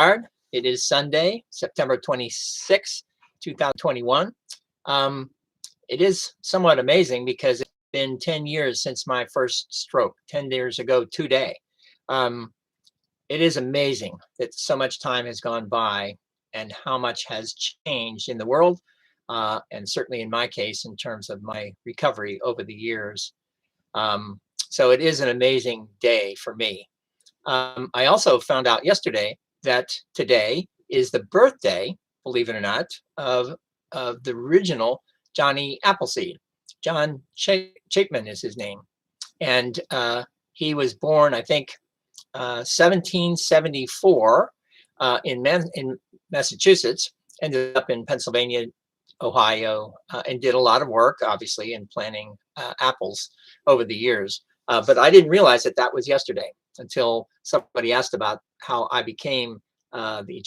It is Sunday, September 26, 2021. It is somewhat amazing because it's been 10 years since my first stroke, 10 years ago today. It is amazing that so much time has gone by and how much has changed in the world, and certainly in my case, in terms of my recovery over the years. So it is an amazing day for me. I also found out yesterday that today is the birthday, believe it or not, of the original Johnny Appleseed. John Chapman is his name. And he was born, I think, 1774 in Massachusetts, ended up in Pennsylvania, Ohio, and did a lot of work, obviously, in planting apples over the years. But I didn't realize that that was yesterday until somebody asked about how I became the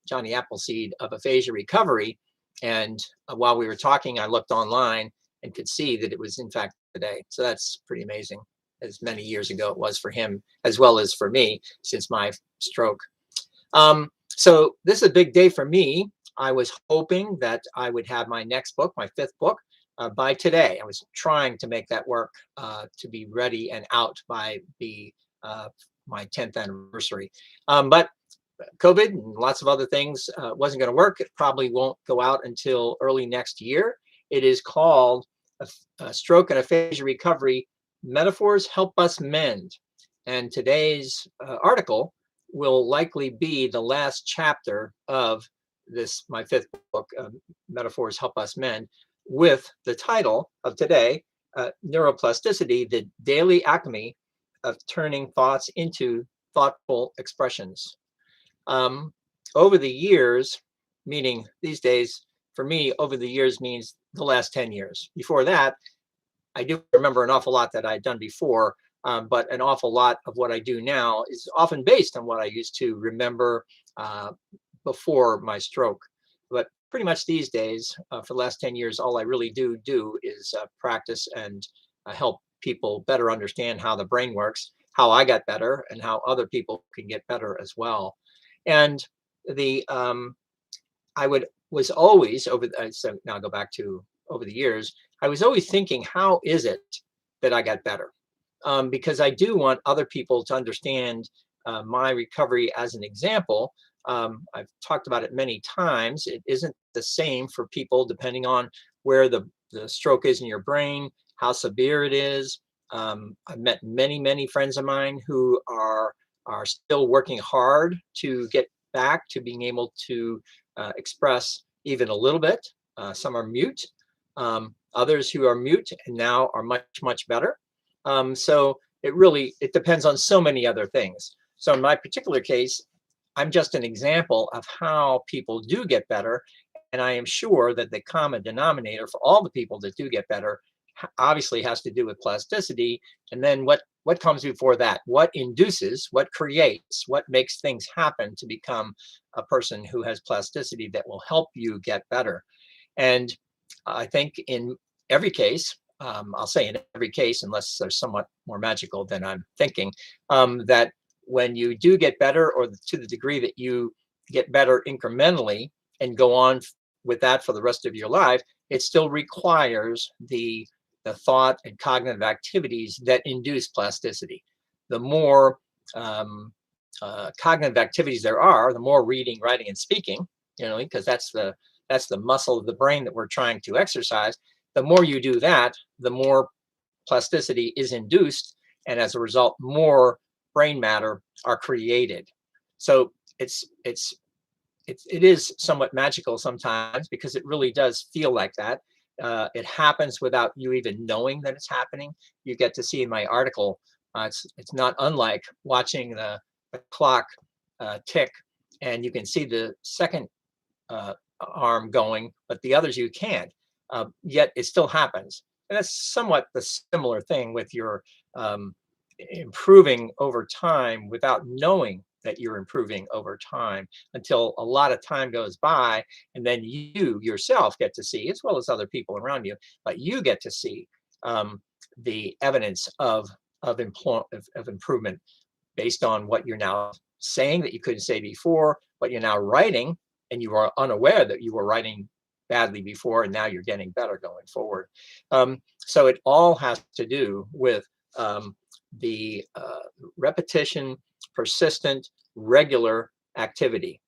Johnny Appleseed of aphasia recovery. And while we were talking, I looked online and could see that it was in fact today. So that's pretty amazing, as many years ago it was for him, as well as for me, since my stroke. So this is a big day for me. I was hoping that I would have my next book, my 5th book, by today. I was trying to make that work to be ready and out by the my 10th anniversary. But COVID and lots of other things wasn't going to work. It probably won't go out until early next year. It is called Stroke and Aphasia Recovery, Metaphors Help Us Mend. And today's article will likely be the last chapter of this, my 5th book, Metaphors Help Us Mend, with the title of today, Neuroplasticity, the Daily Alchemy of Turning Thoughts into Thoughtful Expressions. Over the years, meaning these days, for me, over the years means the last 10 years. Before that, I do remember an awful lot that I'd done before, but an awful lot of what I do now is often based on what I used to remember before my stroke. But pretty much these days, for the last 10 years, all I really do is practice and help people better understand how the brain works, how I got better, and how other people can get better as well. And the was always so now go back to over the years, I was always thinking, how is it that I got better? Because I do want other people to understand my recovery as an example. I've talked about it many times. It isn't the same for people depending on where the stroke is in your brain, how severe it is. I've met many friends of mine who are still working hard to get back to being able to express even a little bit. Some are mute, others who are mute and now are much better. So it depends on so many other things. So in my particular case, I'm just an example of how people do get better. And I am sure that the common denominator for all the people that do get better obviously has to do with plasticity. And then what comes before that? What induces, what creates, what makes things happen to become a person who has plasticity that will help you get better? And I think in every case, I'll say in every case, unless they're somewhat more magical than I'm thinking, that when you do get better, or to the degree that you get better incrementally and go on with that for the rest of your life, it still requires the thought and cognitive activities that induce plasticity. The more cognitive activities there are, the more reading, writing, and speaking, because that's the muscle of the brain that we're trying to exercise. The more you do that, the more plasticity is induced, and as a result, more brain matter are created. So it is somewhat magical sometimes, because it really does feel like that. It happens without you even knowing that it's happening. You get to see in my article, it's not unlike watching the clock tick, and you can see the second arm going, but the others you can't. Yet it still happens. And that's somewhat the similar thing with your improving over time without knowing that you're improving over time, until a lot of time goes by, and then you yourself get to see, as well as other people around you, but you get to see the evidence of improvement based on what you're now saying that you couldn't say before, but you're now writing, and you are unaware that you were writing badly before, and now you're getting better going forward. So it all has to do with the repetition, persistent, regular activity,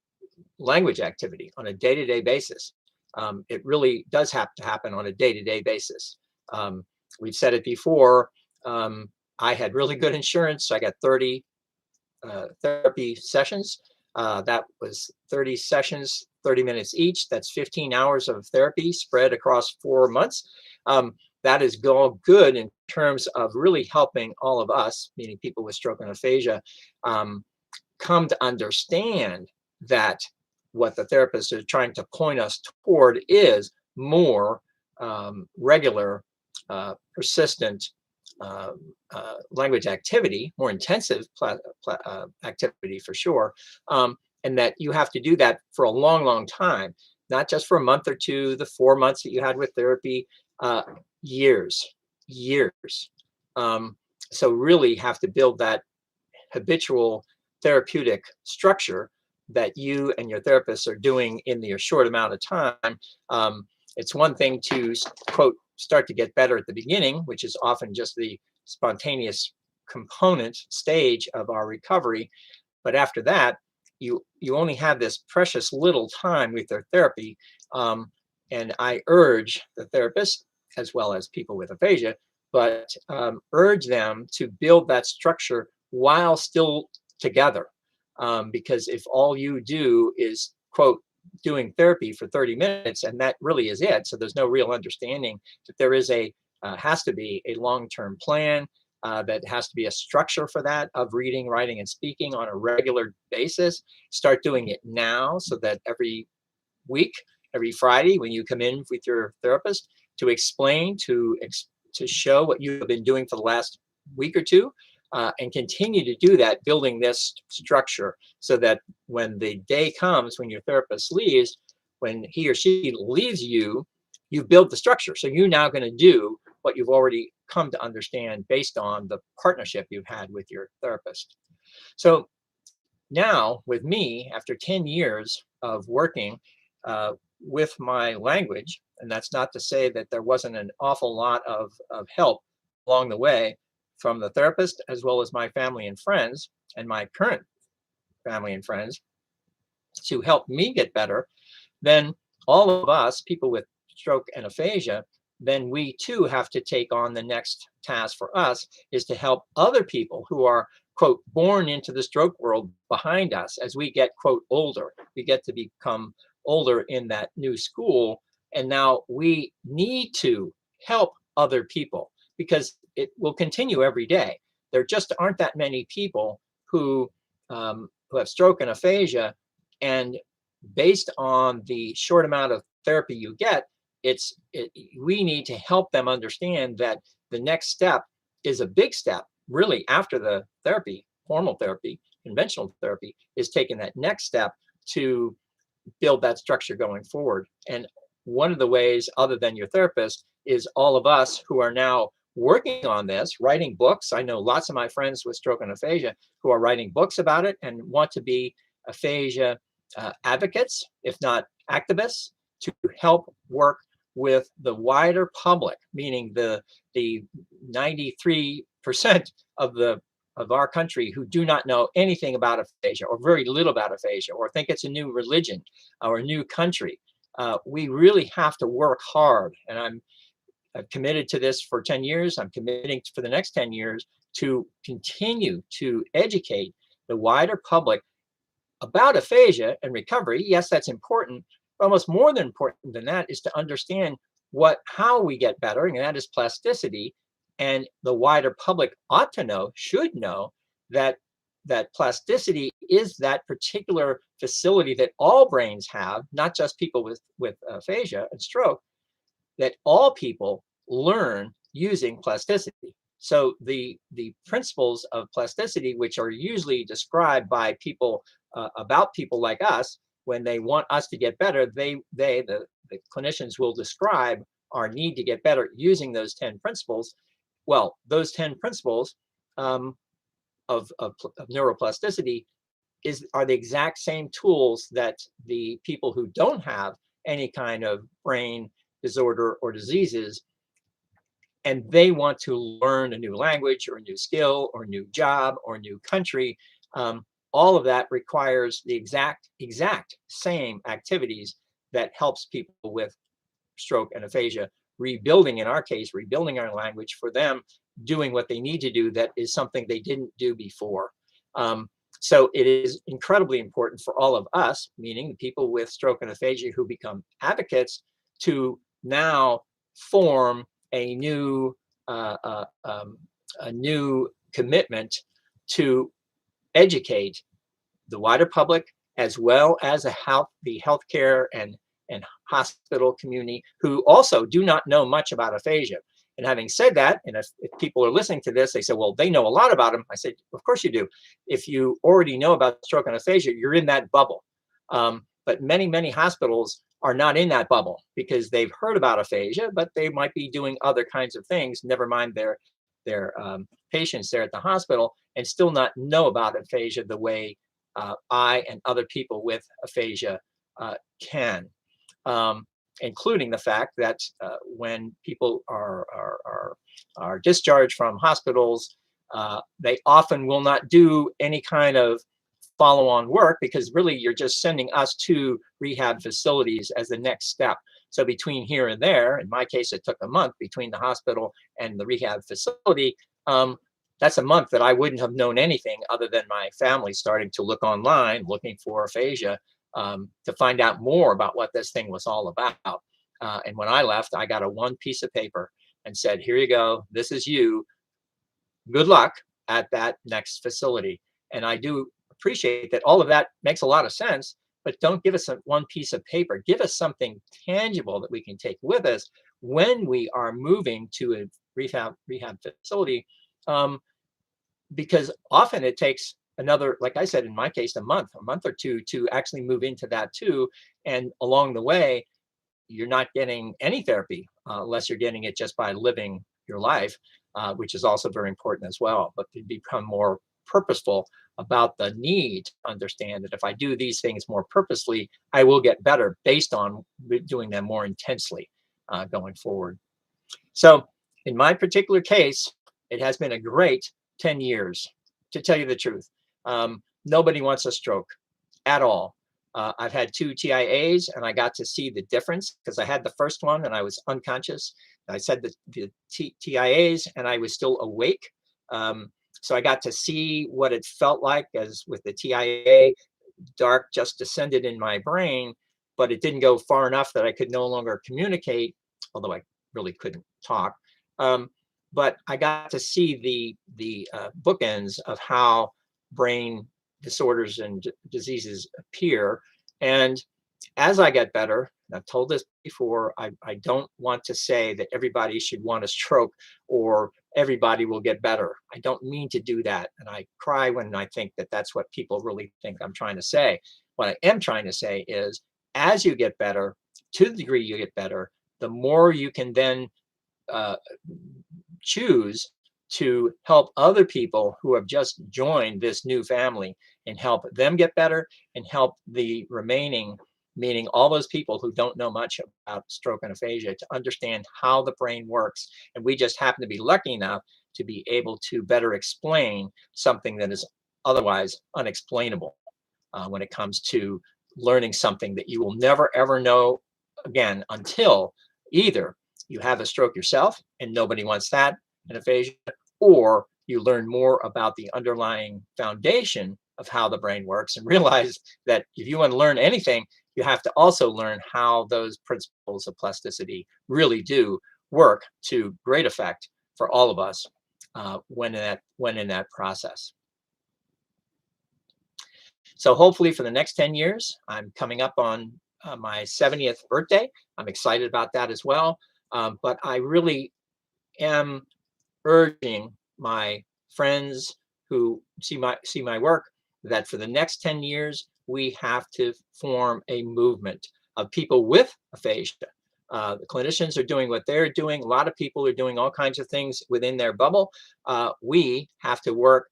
language activity on a day-to-day basis. It really does have to happen on a day-to-day basis. We've said it before. I had really good insurance, so I got 30 therapy sessions. That was 30 sessions, 30 minutes each. That's 15 hours of therapy spread across 4 months. That is good in terms of really helping all of us, meaning people with stroke and aphasia, come to understand that what the therapists are trying to point us toward is more regular, persistent language activity, more intensive activity for sure, and that you have to do that for a long, long time, not just for a month or two, the 4 months that you had with therapy, years. So really have to build that habitual therapeutic structure that you and your therapist are doing in your short amount of time. It's one thing to, quote, start to get better at the beginning, which is often just the spontaneous component stage of our recovery. But after that, you only have this precious little time with their therapy. And I urge the therapist, as well as people with aphasia, but urge them to build that structure while still together. Because if all you do is, quote, doing therapy for 30 minutes, and that really is it, so there's no real understanding that there is has to be a long-term plan, that has to be a structure for that, of reading, writing, and speaking on a regular basis. Start doing it now, so that every week, every Friday, when you come in with your therapist, to explain, to show what you've been doing for the last week or two, and continue to do that, building this structure, so that when the day comes when your therapist leaves, when he or she leaves you, you've built the structure. So you're now going to do what you've already come to understand based on the partnership you've had with your therapist. So now with me, after 10 years of working with my language, and that's not to say that there wasn't an awful lot of help along the way from the therapist, as well as my family and friends, and my current family and friends, to help me get better, then all of us, people with stroke and aphasia, then we too have to take on the next task for us, is to help other people who are, quote, born into the stroke world behind us. As we get, quote, older, we get to become older in that new school. And now we need to help other people, because it will continue every day. There just aren't that many people who have stroke and aphasia, and based on the short amount of therapy you get, we need to help them understand that the next step is a big step, really, after the therapy, formal therapy, conventional therapy, is taking that next step to build that structure going forward. And one of the ways, other than your therapist, is all of us who are now working on this, writing books. I know lots of my friends with stroke and aphasia who are writing books about it and want to be aphasia advocates, if not activists, to help work with the wider public, meaning the 93% of our country who do not know anything about aphasia, or very little about aphasia, or think it's a new religion or a new country. We really have to work hard, and I've committed to this for 10 years. I'm committing for the next 10 years to continue to educate the wider public about aphasia and recovery. Yes, that's important, but almost more than important than that is to understand how we get better, and that is plasticity. And the wider public ought to know, should know, that plasticity is that particular facility that all brains have, not just people with aphasia and stroke, that all people learn using plasticity. So the principles of plasticity, which are usually described by people about people like us, when they want us to get better, the clinicians will describe our need to get better using those 10 principles. Well, those 10 principles of neuroplasticity are the exact same tools that the people who don't have any kind of brain disorder or diseases, and they want to learn a new language or a new skill or a new job or a new country. Um, all of that requires the exact same activities that helps people with stroke and aphasia, rebuilding, in our case, rebuilding our language, for them doing what they need to do that is something they didn't do before. Um, so it is incredibly important for all of us, meaning the people with stroke and aphasia who become advocates, to now form a new uh, uh, um, a new commitment to educate the wider public, as well as the healthcare and hospital community, who also do not know much about aphasia. And having said that, and if people are listening to this, they say, well, they know a lot about them. I say, of course you do. If you already know about stroke and aphasia, you're in that bubble. But many hospitals are not in that bubble because they've heard about aphasia, but they might be doing other kinds of things, never mind their patients there at the hospital, and still not know about aphasia the way I and other people with aphasia can, including the fact that when people are discharged from hospitals, they often will not do any kind of follow-on work, because really you're just sending us to rehab facilities as the next step. So between here and there, in my case, it took a month between the hospital and the rehab facility. That's a month that I wouldn't have known anything other than my family starting to look online, looking for aphasia, to find out more about what this thing was all about. And when I left, I got a one piece of paper and said, here you go, this is you. Good luck at that next facility. And I do appreciate that all of that makes a lot of sense, but don't give us one piece of paper. Give us something tangible that we can take with us when we are moving to a rehab facility. Because often it takes another, like I said, in my case, a month or two to actually move into that too. And along the way, you're not getting any therapy unless you're getting it just by living your life, which is also very important as well. But to become more purposeful about the need to understand that if I do these things more purposely, I will get better based on doing them more intensely going forward. So in my particular case, it has been a great 10 years, to tell you the truth. Nobody wants a stroke at all. I've had 2 TIAs, and I got to see the difference because I had the first one and I was unconscious. I said the TIAs and I was still awake. So I got to see what it felt like as with the TIA, dark just descended in my brain, but it didn't go far enough that I could no longer communicate, although I really couldn't talk. But I got to see the bookends of how brain disorders and diseases appear. And as I get better, and I've told this before, I don't want to say that everybody should want a stroke or everybody will get better. I don't mean to do that. And I cry when I think that that's what people really think I'm trying to say. What I am trying to say is, as you get better, to the degree you get better, the more you can then choose to help other people who have just joined this new family and help them get better and help the remaining, meaning all those people who don't know much about stroke and aphasia, to understand how the brain works. And we just happen to be lucky enough to be able to better explain something that is otherwise unexplainable when it comes to learning something that you will never ever know again until either you have a stroke yourself, and nobody wants that, and aphasia, or you learn more about the underlying foundation of how the brain works and realize that if you want to learn anything, you have to also learn how those principles of plasticity really do work to great effect for all of us when in that process. So hopefully for the next 10 years, I'm coming up on my 70th birthday. I'm excited about that as well. But I really am urging my friends who see my work that for the next 10 years, we have to form a movement of people with aphasia. The clinicians are doing what they're doing. A lot of people are doing all kinds of things within their bubble. We have to work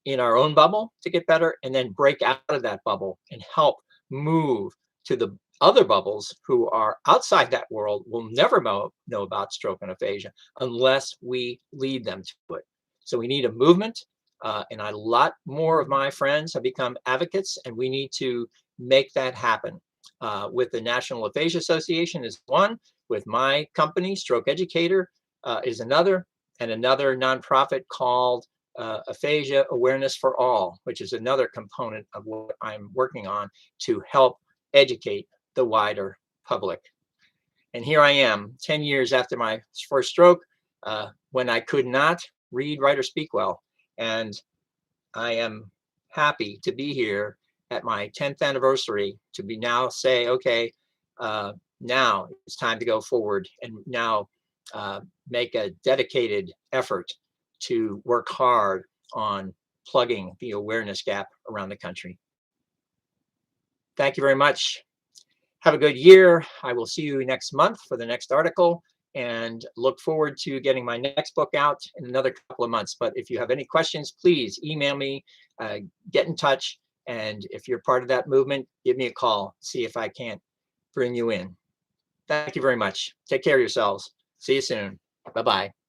in our own bubble to get better, and then break out of that bubble and help move to the other bubbles who are outside that world, will never know about stroke and aphasia unless we lead them to it. So we need a movement, and a lot more of my friends have become advocates, and we need to make that happen. With the National Aphasia Association is one, with my company, Stroke Educator, is another, and another nonprofit called Aphasia Awareness for All, which is another component of what I'm working on to help educate the wider public. And here I am, 10 years after my first stroke, when I could not read, write, or speak well. And I am happy to be here at my 10th anniversary to be now say, okay, now it's time to go forward and now make a dedicated effort to work hard on plugging the awareness gap around the country. Thank you very much. Have a good year. I will see you next month for the next article, and look forward to getting my next book out in another couple of months. But if you have any questions, please email me, get in touch. And if you're part of that movement, give me a call, see if I can't bring you in. Thank you very much. Take care of yourselves. See you soon. Bye-bye.